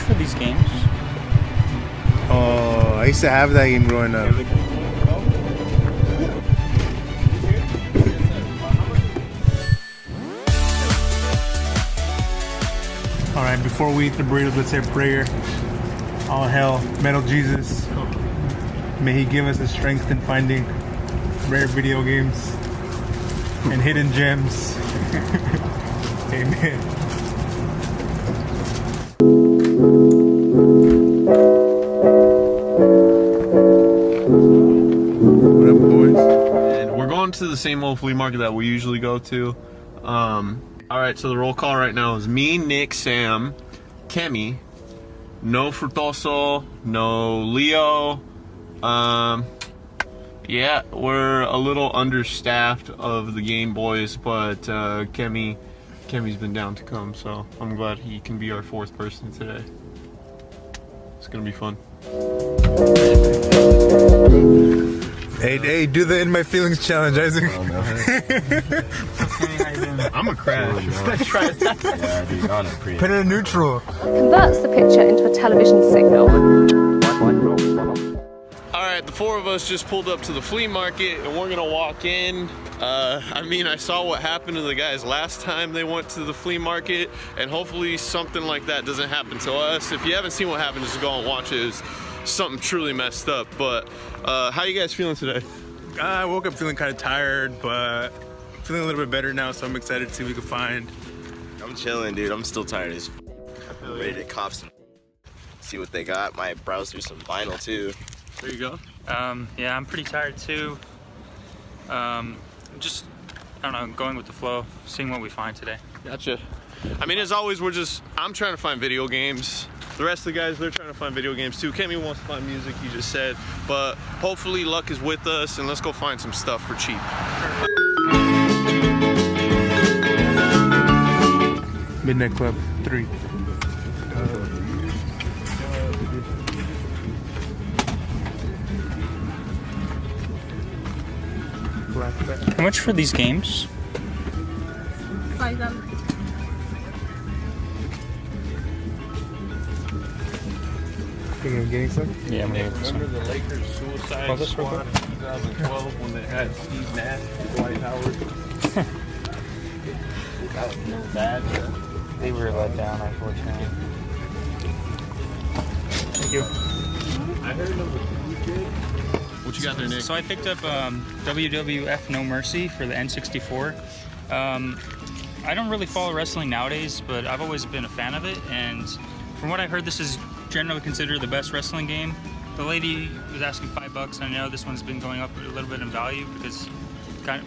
for these games? Oh, I used to have that game growing up. Alright, before we eat the burritos, let's say a prayer. All hail, Metal Jesus. May he give us the strength in finding rare video games and hidden gems. Amen. What up, boys? And we're going to the same old flea market that we usually go to. Alright, so the roll call right now is me, Nick, Sam, Kemi, no Frutoso, no Leo. Yeah, we're a little understaffed of the GameBois, but Kemi's been down to come, so I'm glad he can be our fourth person today. It's gonna be fun. Hey, do the In My Feelings challenge, Isaac. Oh, no. I'm a crash. Yeah, dude, on it, Put it in neutral. Converts the picture into a television signal. Alright, the four of us just pulled up to the flea market and we're gonna walk in. I saw what happened to the guys last time they went to the flea market, and hopefully something like that doesn't happen to us. If you haven't seen what happened, just go and watch it. It's something truly messed up. But how you guys feeling today? I woke up feeling kind of tired, but feeling a little bit better now, so I'm excited to see what we can find. I'm chilling, dude. I'm still tired as ready to cop some, see what they got. Might browse through some vinyl too. There you go. Yeah, I'm pretty tired too. Just, I don't know, going with the flow, seeing what we find today. Gotcha. As always, I'm trying to find video games. The rest of the guys, they're trying to find video games too. Kemi wants to find music, you just said. But hopefully luck is with us, and let's go find some stuff for cheap. Midnight Club 3. How much for these games? $5. Thinking of getting some? Yeah, I'm gonna get this Remember one. the Lakers Suicide this real Squad in 2012 when they had Steve Nash and Dwight Howard? That was no bad. They were let down, unfortunately. Thank you. I heard of the kid. What you got there, Nick? So I picked up WWF No Mercy for the N64. I don't really follow wrestling nowadays, but I've always been a fan of it, and from what I heard, this is generally considered the best wrestling game. The lady was asking $5, and I know this one's been going up a little bit in value because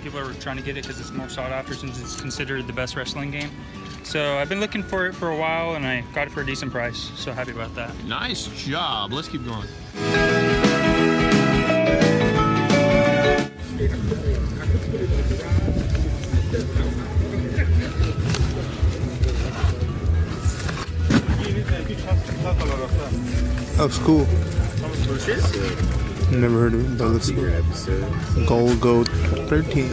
people are trying to get it because it's more sought after since it's considered the best wrestling game. So I've been looking for it for a while, and I got it for a decent price, so happy about that. Nice job. Let's keep going. That looks cool. Never heard of it. That looks cool. Gold 13.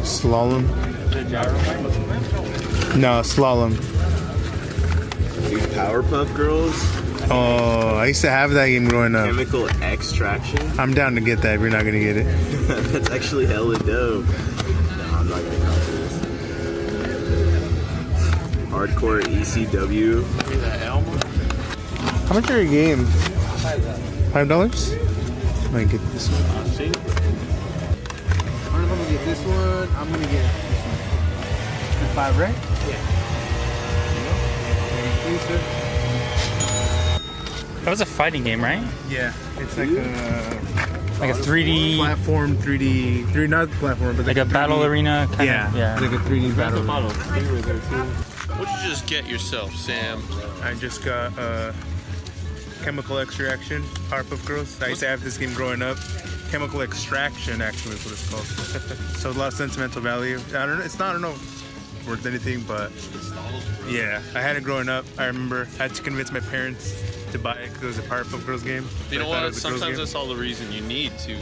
Slalom. No, slalom. Dude, Powerpuff Girls, Oh, I used to have that game growing up. chemical extraction. I'm down to get that if you're not gonna get it. That's actually hella dope. No, I'm not gonna copy this. Hardcore ECW. How much are your games? $5? Might get this one. I'm gonna get this one. I'm gonna get this one. 5, right? Yeah. Thank you, sir. That was a fighting game, right? Yeah, it's like Like a 3D, platform, 3D, not platform, but like a 3D. battle arena kind Yeah, of. Yeah. like a 3D battle. What'd you just get yourself, Sam? I just got chemical extraction, Powerpuff Girls. I used to have this game growing up. Chemical extraction, actually, is what it's called. So a lot of sentimental value. I don't know. worth anything, but yeah, I had it growing up. I remember I had to convince my parents to buy it because it was a Powerpuff Girls game. You So know I thought it what? was a girls' Sometimes game. that's all the reason you need to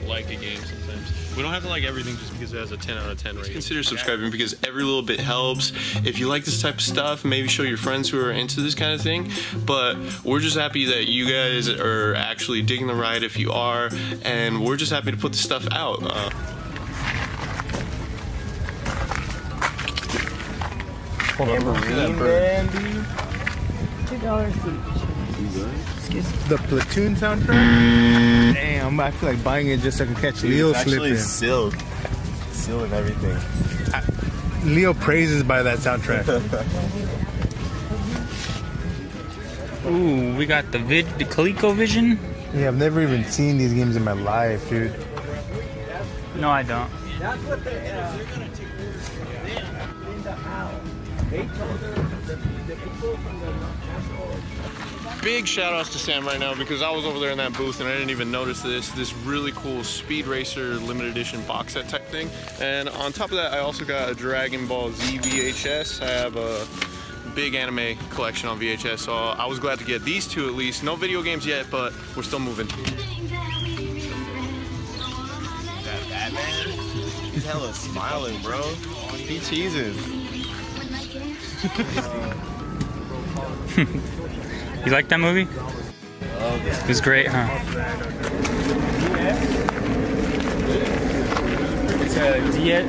like a game sometimes. We don't have to like everything just because it has a 10 out of 10 rating. Consider subscribing because every little bit helps. If you like this type of stuff, maybe show your friends who are into this kind of thing. But we're just happy that you guys are actually digging the ride if you are, and we're just happy to put the stuff out. Tambourine Man, dude. The Platoon soundtrack? Damn, I feel like buying it just so I can catch Leo It's actually slipping. sealed and everything. Leo praises by that soundtrack. Ooh, we got the ColecoVision. Yeah, I've never even seen these games in my life, dude. No, I don't. Big shout outs to Sam right now because I was over there in that booth and I didn't even notice this really cool Speed Racer limited edition box set type thing. And on top of that, I also got a Dragon Ball Z VHS. I have a big anime collection on VHS, so I was glad to get these two at least. No video games yet, but we're still moving. That Batman? He's hella smiling, bro. He teases. You like that movie? It was great, huh? It's a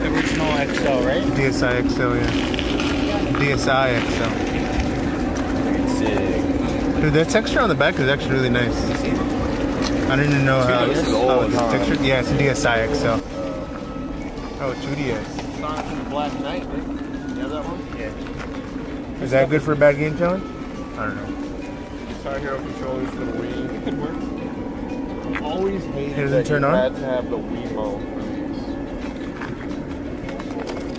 original XL, right? DSi XL, yeah. DSi XL. Sick. Dude, that texture on the back is actually really nice. I didn't know how This is old, it's huh? textured. Yeah, it's a DSi XL. Oh, 2DS. Sonic and the Black Knight, right? You have that one? Yeah. Is that good for a bad game challenge? I don't know. Guitar Hero controllers for the Wii. It could work. Always hated It doesn't that turn you on? had to have the Wiimote.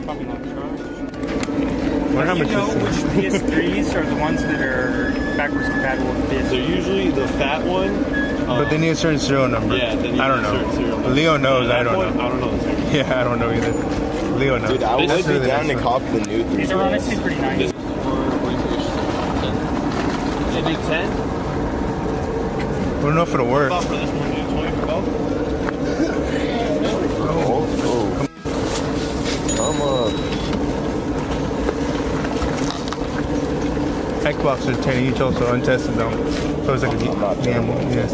Probably not charged. I wonder how much You know this which is. PS3s are the ones that are backwards compatible with PS3? They're usually the fat one. But they need a certain serial number. Yeah, they need I don't a certain serial know. number. Leo knows, I don't I know. don't know the same. Yeah, I don't know either. Leo knows. Dude, I would That's be really down to nice. cop the new 3DS. These are honestly pretty nice. Is it Big 10? I don't know if it'll work. For this one, dude, 20 for both? Come on. Xbox are 10 each also, untested though. So it's like a I'm not gamble. Yeah.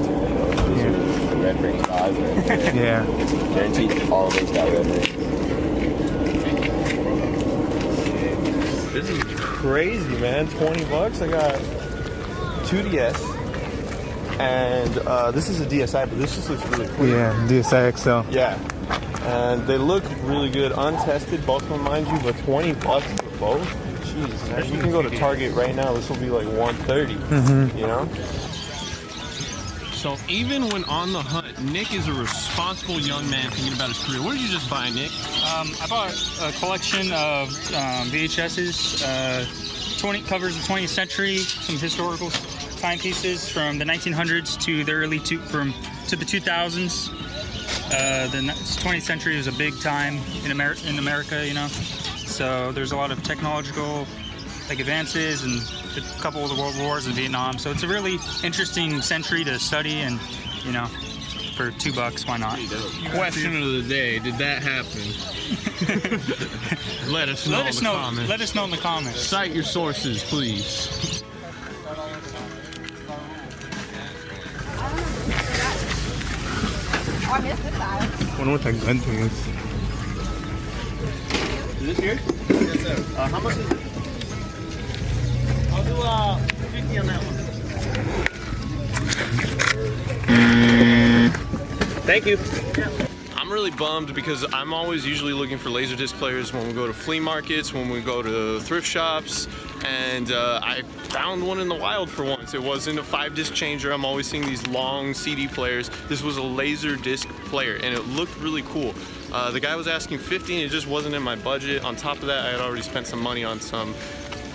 Red ring 5, man. Yeah. Guaranteed all of those got red ring. This is crazy, man. 20 bucks. I got 2DS. And this is a DSi, but this just looks really cool. Yeah, DSi XL. Yeah. And they look really good, untested, both of them, mind you, but 20 bucks for both? Jesus, man. You can go to Target right now, this will be like $130, you know? So even when on the hunt, Nick is a responsible young man thinking about his career. What did you just buy, Nick? I bought a collection of VHSs, 20 covers of 20th century, some historical timepieces from the 1900s to the to the 2000s. The 20th century was a big time in America, you know. So there's a lot of technological advances and a couple of the world wars in Vietnam. So it's a really interesting century to study, and you know, for $2, why not? Question of the day, did that happen? Let us know in the comments. Let us know in the comments. Cite your sources, please. I wonder what that gun thing is. Is this yours? Yes, sir. How much is it? I'll do 50 on that one. Thank you. I'm really bummed because I'm always usually looking for Laserdisc players when we go to flea markets, when we go to thrift shops, and I found one in the wild for once. It wasn't a 5-disc changer. I'm always seeing these long CD players. This was a Laserdisc player, and it looked really cool. The guy was asking $50, and it just wasn't in my budget. On top of that, I had already spent some money on some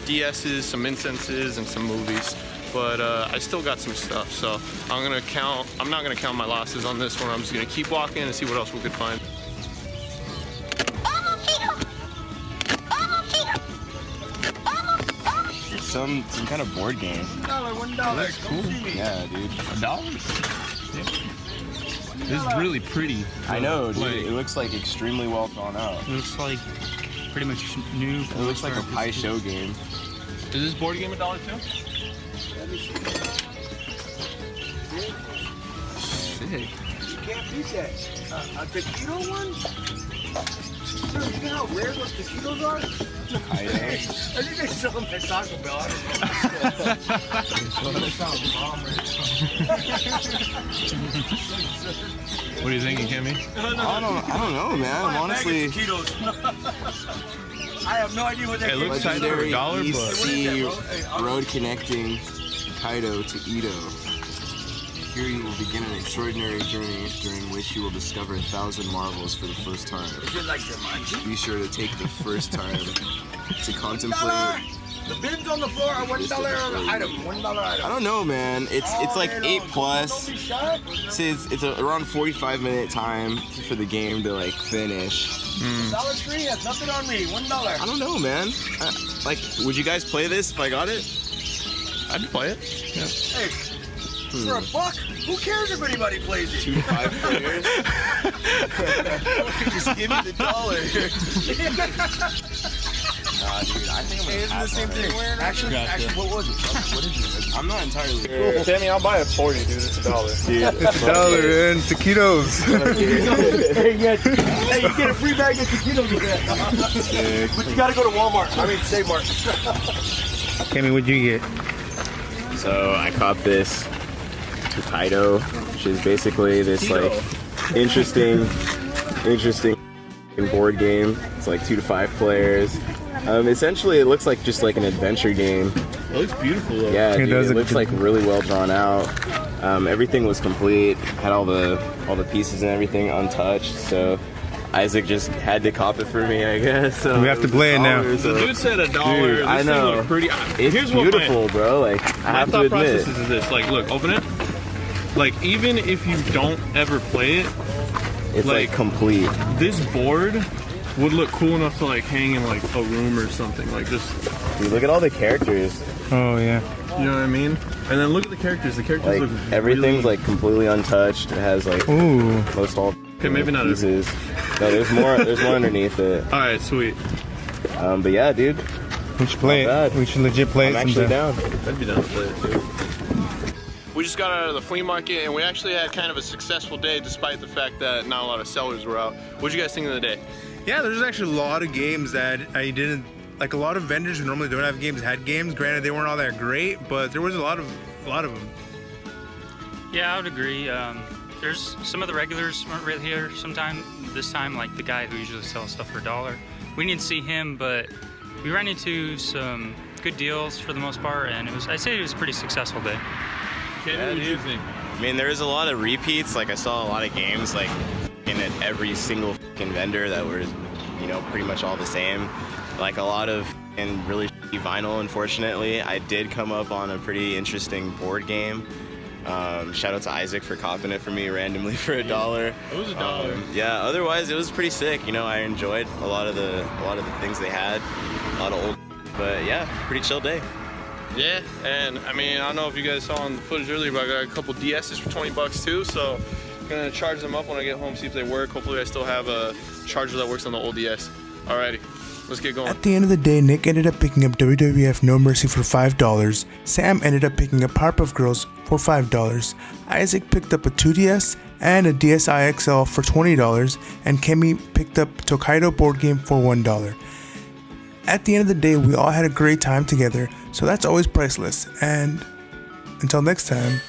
DS's, some incenses, and some movies. But I still got some stuff, so I'm not gonna count my losses on this one. I'm just gonna keep walking and see what else we could find. some kind of board game. $1. That's cool. Yeah, dude. $1? This is really pretty. I know, dude. It looks like extremely well drawn out. It looks like pretty much new. It looks like a pie show game. Is this board game $1 too? Sick. You can't beat that. A taquito one? Dude, you know how rare those taquitos are? I know. I think they sell them at Taco Bell. What are you thinking, Kimmy? I don't know, man. I'm honestly. I have no idea what that It is. looks tight for $1, but DSi road connecting Kaido to Ito. Here you will begin an extraordinary journey during which you will discover 1,000 marvels for the first time. Is it like Jumanji? Be sure to take the first time to contemplate. The bins on the floor are $1 item. $1 item. I don't know, man. It's like 8 plus. Don't be shy. It's around 45-minute time for the game to like finish. Dollar Tree has nothing on me. $1. I don't know, man. Like, would you guys play this if I got it? I'd play it. Yeah. Hey, for $1, who cares if anybody plays it? 2 to 5 players. Just give me the $1. Nah, dude, I think I'm gonna pass on it. Actually, what was it? What is it? I'm not entirely sure. Sammy, I'll buy it for you, dude. It's $1. Dude, It's $1, man. Taquitos. Hey, you get a free bag of taquitos with that. But you gotta go to Walmart. I mean, Save Mart. Kimmy, what'd you get? So I caught this Kaido, which is basically this like interesting board game. It's like 2 to 5 players. Essentially, it looks like just like an adventure game. It looks beautiful though. Yeah, It dude, does it look looks like really well drawn out. Everything was complete, had all the pieces and everything untouched. So Isaac just had to cop it for me, I guess. So We have to play it now. The dude said $1. Dude, I This know. thing looked pretty. It's Here's beautiful, what bro. Like I my have to thought admit. process is this. Like, look, open it. Like, even if you don't ever play it, It's like complete. this board would look cool enough to like hang in like a room or something. Like just, Dude, look at all the characters. Oh, yeah. you know what I mean? And then look at the characters. The characters Like look everything's really, like completely untouched. It has like Ooh. most all Okay, maybe not pieces. No, there's more. There's more underneath it. All right, sweet. But yeah, dude, We should play Not it. bad. We should legit play I'm it actually sometime. down. That'd be down to play it too. We just got out of the flea market and we actually had kind of a successful day despite the fact that not a lot of sellers were out. What'd you guys think of the day? Yeah, there's actually a lot of games that I didn't like. A lot of vendors who normally don't have games had games. Granted, they weren't all that great, but there was a lot of them. Yeah, I would agree. There's some of the regulars weren't really here this time, like the guy who usually sells stuff for $1. We didn't see him, but we ran into some good deals for the most part, and I'd say it was a pretty successful day. Kenny, what did you think? I mean, there is a lot of repeats. Like I saw a lot of games like in at every single vendor that were, you know, pretty much all the same. Like a lot of really shitty vinyl. Unfortunately, I did come up on a pretty interesting board game. Shout out to Isaac for copping it for me randomly for $1. It was $1. Yeah. Otherwise, it was pretty sick. You know, I enjoyed a lot of the things they had. A lot of old, but yeah, pretty chill day. Yeah, and I mean, I don't know if you guys saw on the footage earlier, but I got a couple DSs for $20 too, so I'm gonna charge them up when I get home, see if they work. Hopefully I still have a charger that works on the old DS. Alrighty, let's get going. At the end of the day, Nick ended up picking up WWF No Mercy for $5, Sam ended up picking up Powerpuff Girls for $5, Isaac picked up a 2DS and a DSi XL for $20, and Kemi picked up Tokaido board game for $1. At the end of the day, we all had a great time together, so that's always priceless, and until next time,